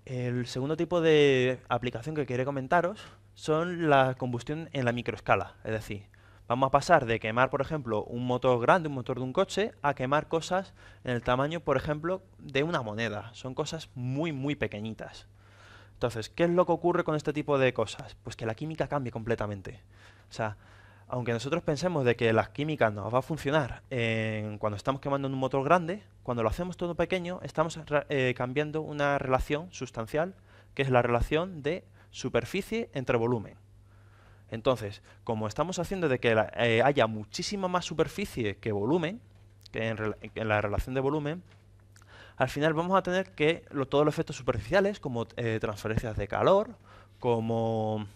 El segundo tipo de aplicación que quería comentaros son la combustión en la microescala. Es decir, vamos a pasar de quemar, por ejemplo, un motor grande, un motor de un coche, a quemar cosas en el tamaño, por ejemplo, de una moneda. Son cosas muy, muy pequeñitas. Entonces, ¿qué es lo que ocurre con este tipo de cosas? Pues que la química cambia completamente. O sea, aunque nosotros pensemos de que la química nos va a funcionar cuando estamos quemando en un motor grande, cuando lo hacemos todo pequeño, estamos cambiando una relación sustancial, que es la relación de superficie entre volumen. Entonces, como estamos haciendo de que haya muchísima más superficie que volumen, que en la relación de volumen, al final vamos a tener que todos los efectos superficiales, como transferencias de calor, como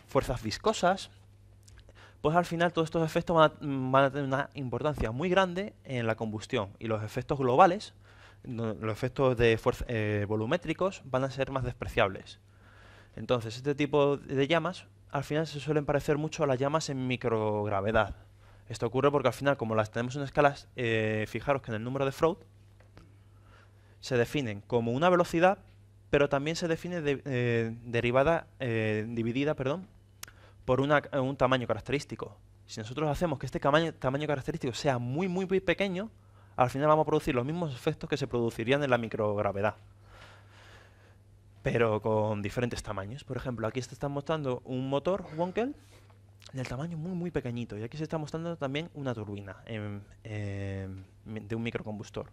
fuerzas viscosas, pues al final todos estos efectos van a tener una importancia muy grande en la combustión, y los efectos globales, los efectos de volumétricos, van a ser más despreciables. Entonces, este tipo de llamas al final se suelen parecer mucho a las llamas en microgravedad. Esto ocurre porque al final, como las tenemos en escalas, fijaros que en el número de Freud se definen como una velocidad, pero también se define dividida por un tamaño característico. Si nosotros hacemos que este tamaño característico sea muy, muy, muy pequeño, al final vamos a producir los mismos efectos que se producirían en la microgravedad, pero con diferentes tamaños. Por ejemplo, aquí se está mostrando un motor Wankel del tamaño muy, muy pequeñito, y aquí se está mostrando también una turbina de un microcombustor.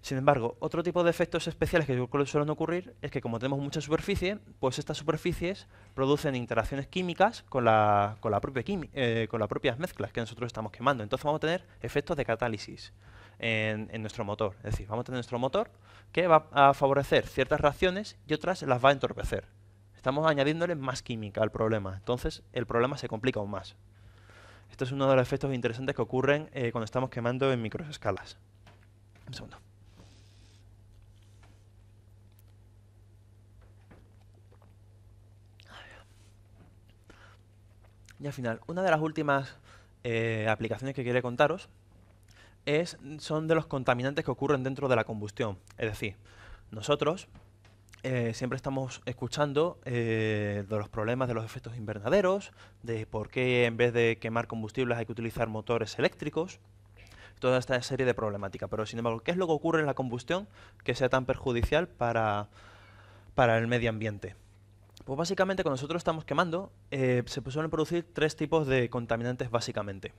Sin embargo, otro tipo de efectos especiales que suelen ocurrir es que, como tenemos mucha superficie, pues estas superficies producen interacciones químicas con las propias mezclas que nosotros estamos quemando. Entonces vamos a tener efectos de catálisis en nuestro motor. Es decir, vamos a tener nuestro motor que va a favorecer ciertas reacciones y otras las va a entorpecer. Estamos añadiéndole más química al problema. Entonces el problema se complica aún más. Esto es uno de los efectos interesantes que ocurren cuando estamos quemando en microescalas. Un segundo. Y al final, una de las últimas aplicaciones que quería contaros son de los contaminantes que ocurren dentro de la combustión. Es decir, nosotros siempre estamos escuchando de los problemas de los efectos invernaderos, de por qué en vez de quemar combustibles hay que utilizar motores eléctricos, toda esta serie de problemática. Pero sin embargo, ¿qué es lo que ocurre en la combustión que sea tan perjudicial para el medio ambiente? Pues básicamente cuando nosotros estamos quemando se suelen producir tres tipos de contaminantes básicamente.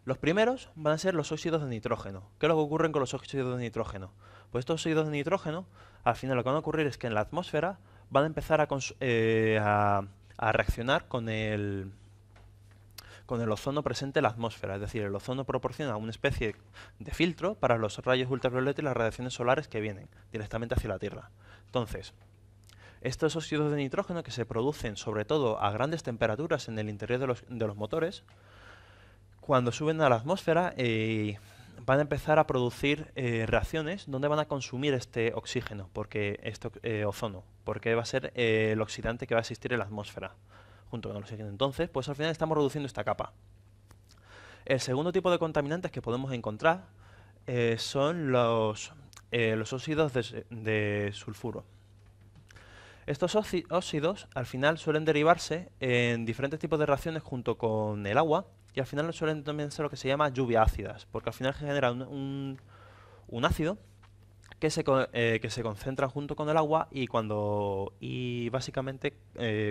Los primeros van a ser los óxidos de nitrógeno. ¿Qué es lo que ocurre con los óxidos de nitrógeno? Pues estos óxidos de nitrógeno, al final lo que van a ocurrir es que en la atmósfera van a empezar a reaccionar con el ozono presente en la atmósfera. Es decir, el ozono proporciona una especie de filtro para los rayos ultravioleta y las radiaciones solares que vienen directamente hacia la Tierra. Entonces, estos óxidos de nitrógeno, que se producen sobre todo a grandes temperaturas en el interior de los motores, cuando suben a la atmósfera van a empezar a producir reacciones donde van a consumir este oxígeno, porque este ozono, porque va a ser el oxidante que va a existir en la atmósfera junto con el oxígeno. Entonces, pues al final estamos reduciendo esta capa. El segundo tipo de contaminantes que podemos encontrar son los óxidos de sulfuro. Estos óxidos al final suelen derivarse en diferentes tipos de reacciones junto con el agua y al final suelen también ser lo que se llama lluvia ácidas, porque al final genera un ácido que se concentra junto con el agua y básicamente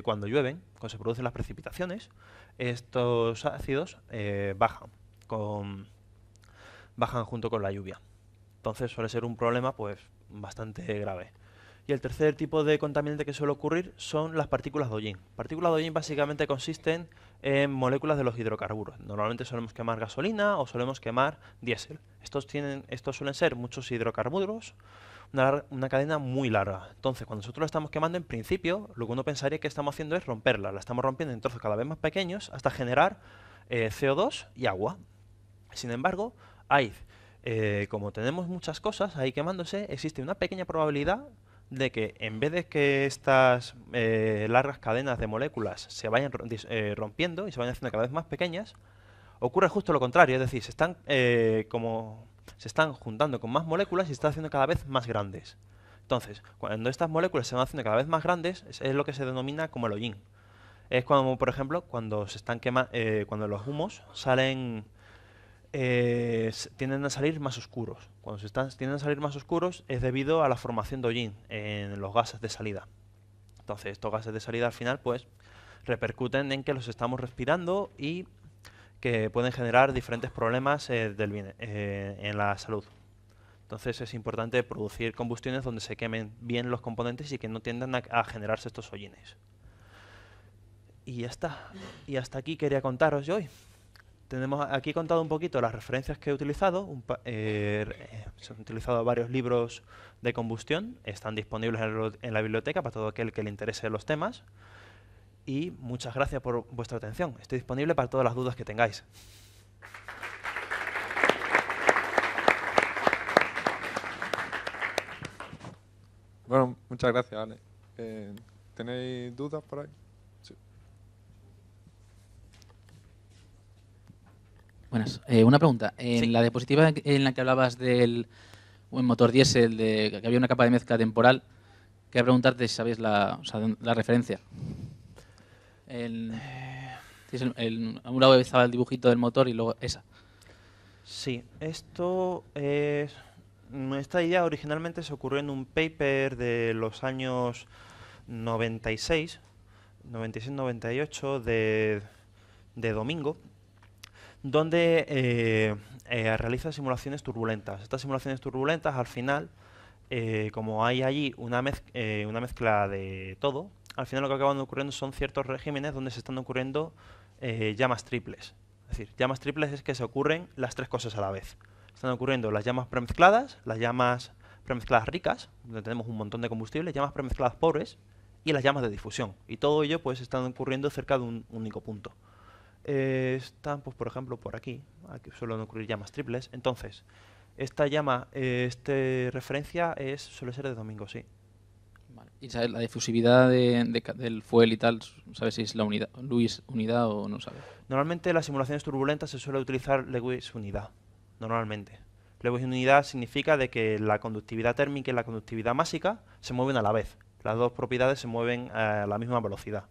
cuando llueven, cuando se producen las precipitaciones, estos ácidos bajan junto con la lluvia. Entonces suele ser un problema pues bastante grave. Y el tercer tipo de contaminante que suele ocurrir son las partículas de hollín. Partículas de hollín básicamente consisten en moléculas de los hidrocarburos. Normalmente solemos quemar gasolina o solemos quemar diésel. Estos suelen ser muchos hidrocarburos, una cadena muy larga. Entonces, cuando nosotros la estamos quemando, en principio, lo que uno pensaría que estamos haciendo es romperla. La estamos rompiendo en trozos cada vez más pequeños hasta generar CO2 y agua. Sin embargo, como tenemos muchas cosas ahí quemándose, existe una pequeña probabilidad de que en vez de que estas largas cadenas de moléculas se vayan rompiendo y se vayan haciendo cada vez más pequeñas, ocurre justo lo contrario, es decir, se están juntando con más moléculas y se están haciendo cada vez más grandes. Entonces, cuando estas moléculas se van haciendo cada vez más grandes, es lo que se denomina como el hollín. Es como, por ejemplo, cuando se están cuando los humos salen tienden a salir más oscuros. Cuando tienden a salir más oscuros es debido a la formación de hollín en los gases de salida. Entonces, estos gases de salida al final pues repercuten en que los estamos respirando y que pueden generar diferentes problemas en la salud. Entonces es importante producir combustiones donde se quemen bien los componentes y que no tiendan a generarse estos hollines. Y ya está. Y hasta aquí quería contaros yo hoy. Tenemos aquí contado un poquito las referencias que he utilizado. Se han utilizado varios libros de combustión. Están disponibles en la biblioteca para todo aquel que le interese los temas. Y muchas gracias por vuestra atención. Estoy disponible para todas las dudas que tengáis. Bueno, muchas gracias, Ale. ¿Tenéis dudas por ahí? Sí. Buenas. Una pregunta. En Sí. la diapositiva en la que hablabas del motor diésel, de que había una capa de mezcla temporal, quería preguntarte si sabéis la referencia. A un lado estaba el dibujito del motor y luego esa. Sí, esta idea originalmente se ocurrió en un paper de los años 96-98 de Domingo, donde realiza simulaciones turbulentas. Estas simulaciones turbulentas, al final, como hay allí una mezcla de todo, al final lo que acaban ocurriendo son ciertos regímenes donde se están ocurriendo llamas triples. Es decir, llamas triples es que se ocurren las tres cosas a la vez. Están ocurriendo las llamas premezcladas, las llamas premezcladas ricas, donde tenemos un montón de combustible, llamas premezcladas pobres y las llamas de difusión. Y todo ello pues están ocurriendo cerca de un único punto. Están, pues, por ejemplo, por aquí suelen ocurrir llamas triples. Entonces, esta referencia suele ser de Domingo, sí. Vale. ¿Y sabes la difusividad del fuel y tal? ¿Sabes si es la Lewis unidad o no sabes? Normalmente en las simulaciones turbulentas se suele utilizar Lewis unidad. Normalmente. Lewis unidad significa de que la conductividad térmica y la conductividad másica se mueven a la vez. Las dos propiedades se mueven a la misma velocidad.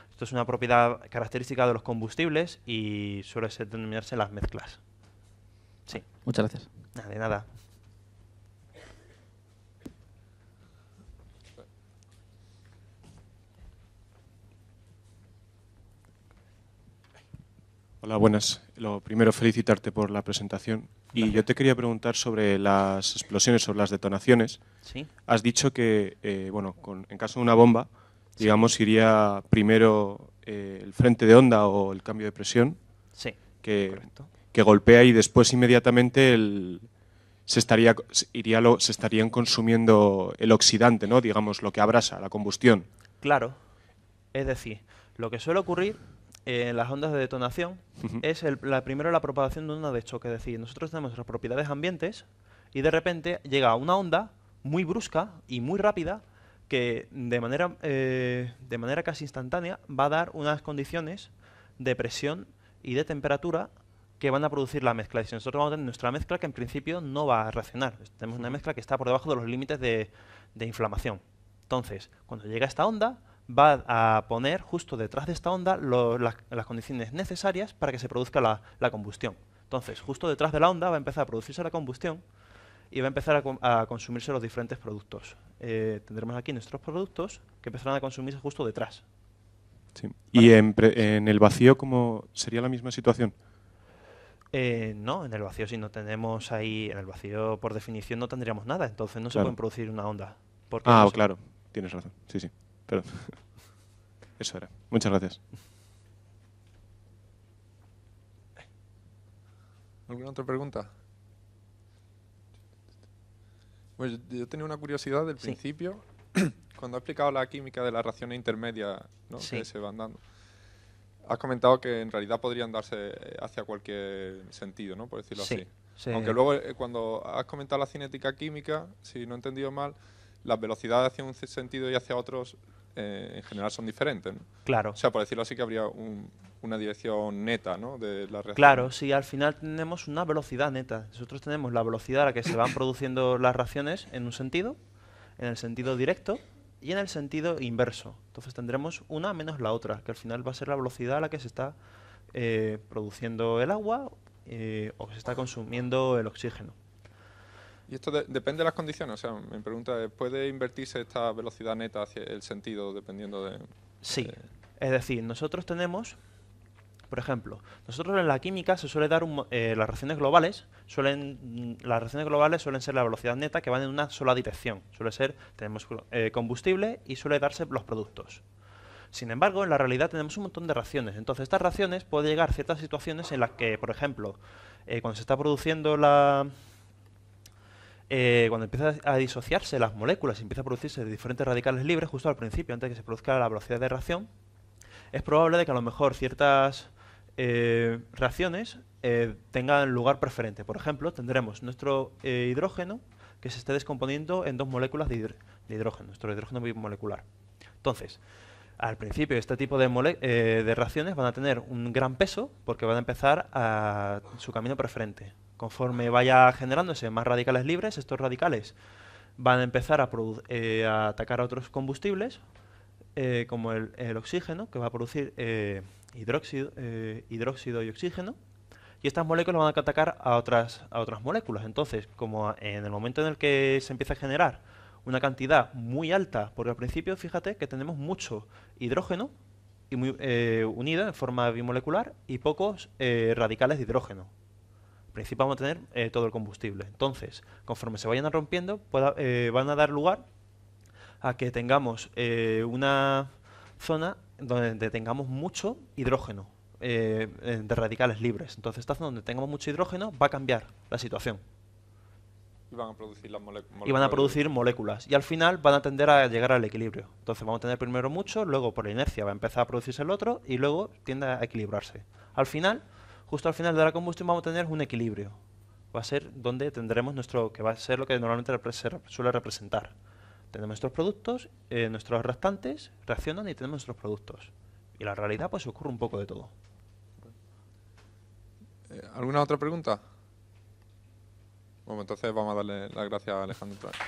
Esto es una propiedad característica de los combustibles y suele denominarse las mezclas. Sí. Muchas gracias. De nada. Hola, buenas. Lo primero, felicitarte por la presentación. Y Gracias. yo te quería preguntar sobre las explosiones o las detonaciones. Sí. Has dicho que, en caso de una bomba, digamos, iría primero el frente de onda o el cambio de presión, Sí. que Correcto. golpea y después inmediatamente se estarían consumiendo el oxidante, ¿no? Digamos, lo que abrasa, la combustión. Claro. Es decir, lo que suele ocurrir las ondas de detonación es primero la propagación de una onda de choque. Es decir, nosotros tenemos nuestras propiedades ambientes y de repente llega una onda muy brusca y muy rápida que de manera casi instantánea va a dar unas condiciones de presión y de temperatura que van a producir la mezcla. Y si nosotros vamos a tener nuestra mezcla, que en principio no va a reaccionar. Tenemos una mezcla que está por debajo de los límites de inflamación. Entonces, cuando llega esta onda, va a poner justo detrás de esta onda las condiciones necesarias para que se produzca la combustión. Entonces, justo detrás de la onda va a empezar a producirse la combustión y va a empezar a consumirse los diferentes productos. Tendremos aquí nuestros productos que empezarán a consumirse justo detrás. Sí. ¿Y en el vacío cómo sería la misma situación? No, en el vacío si no tenemos ahí, en el vacío por definición no tendríamos nada, entonces no se Claro. puede producir una onda. Porque Ah, no se- claro, tienes razón. Sí, sí. Perdón. Eso era. Muchas gracias. ¿Alguna otra pregunta? Pues yo tenía una curiosidad del Sí. principio, cuando has explicado la química de las reacciones intermedias, ¿no? Sí. Que se van dando. Has comentado que en realidad podrían darse hacia cualquier sentido, ¿no? Por decirlo Sí, así. sí. Aunque luego, cuando has comentado la cinética química, si no he entendido mal, las velocidades hacia un sentido y hacia otros en general son diferentes, ¿no? Claro. O sea, por decirlo así, que habría una dirección neta, ¿no? De la reacción. Claro, sí, al final tenemos una velocidad neta. Nosotros tenemos la velocidad a la que se van produciendo las reacciones en un sentido, en el sentido directo y en el sentido inverso. Entonces tendremos una menos la otra, que al final va a ser la velocidad a la que se está produciendo el agua o que se está consumiendo el oxígeno. Y esto depende de las condiciones. O sea, mi pregunta es, ¿puede invertirse esta velocidad neta hacia el sentido dependiendo de...? Sí, es decir, nosotros tenemos, por ejemplo, nosotros en la química se suele dar las reacciones globales suelen ser la velocidad neta que van en una sola dirección. Suele ser, tenemos combustible y suele darse los productos. Sin embargo, en la realidad tenemos un montón de reacciones. Entonces, estas reacciones pueden llegar a ciertas situaciones en las que, por ejemplo, cuando se está produciendo cuando empiezan a disociarse las moléculas y empieza a producirse diferentes radicales libres, justo al principio, antes de que se produzca la velocidad de reacción, es probable de que a lo mejor ciertas reacciones tengan lugar preferente. Por ejemplo, tendremos nuestro hidrógeno que se esté descomponiendo en dos moléculas de hidrógeno, nuestro hidrógeno bimolecular. Entonces, al principio este tipo de reacciones van a tener un gran peso porque van a empezar su camino preferente. Conforme vaya generándose más radicales libres, estos radicales van a empezar a atacar a otros combustibles, como el oxígeno, que va a producir hidróxido y oxígeno, y estas moléculas van a atacar a otras moléculas. Entonces, como en el momento en el que se empieza a generar una cantidad muy alta, porque al principio fíjate que tenemos mucho hidrógeno y unido en forma bimolecular y pocos radicales de hidrógeno. Al principio vamos a tener todo el combustible. Entonces, conforme se vayan rompiendo, van a dar lugar a que tengamos una zona donde tengamos mucho hidrógeno de radicales libres. Entonces, esta zona donde tengamos mucho hidrógeno va a cambiar la situación. Y van a producir las moléculas. Y van a producir moléculas. Y al final van a tender a llegar al equilibrio. Entonces vamos a tener primero mucho, luego por la inercia va a empezar a producirse el otro y luego tiende a equilibrarse. Al final, justo al final de la combustión vamos a tener un equilibrio. Va a ser donde tendremos que va a ser lo que normalmente se suele representar. Tenemos nuestros productos, nuestros restantes reaccionan y tenemos nuestros productos. Y la realidad pues ocurre un poco de todo. ¿Alguna otra pregunta? Bueno, entonces vamos a darle las gracias a Alejandro otra vez.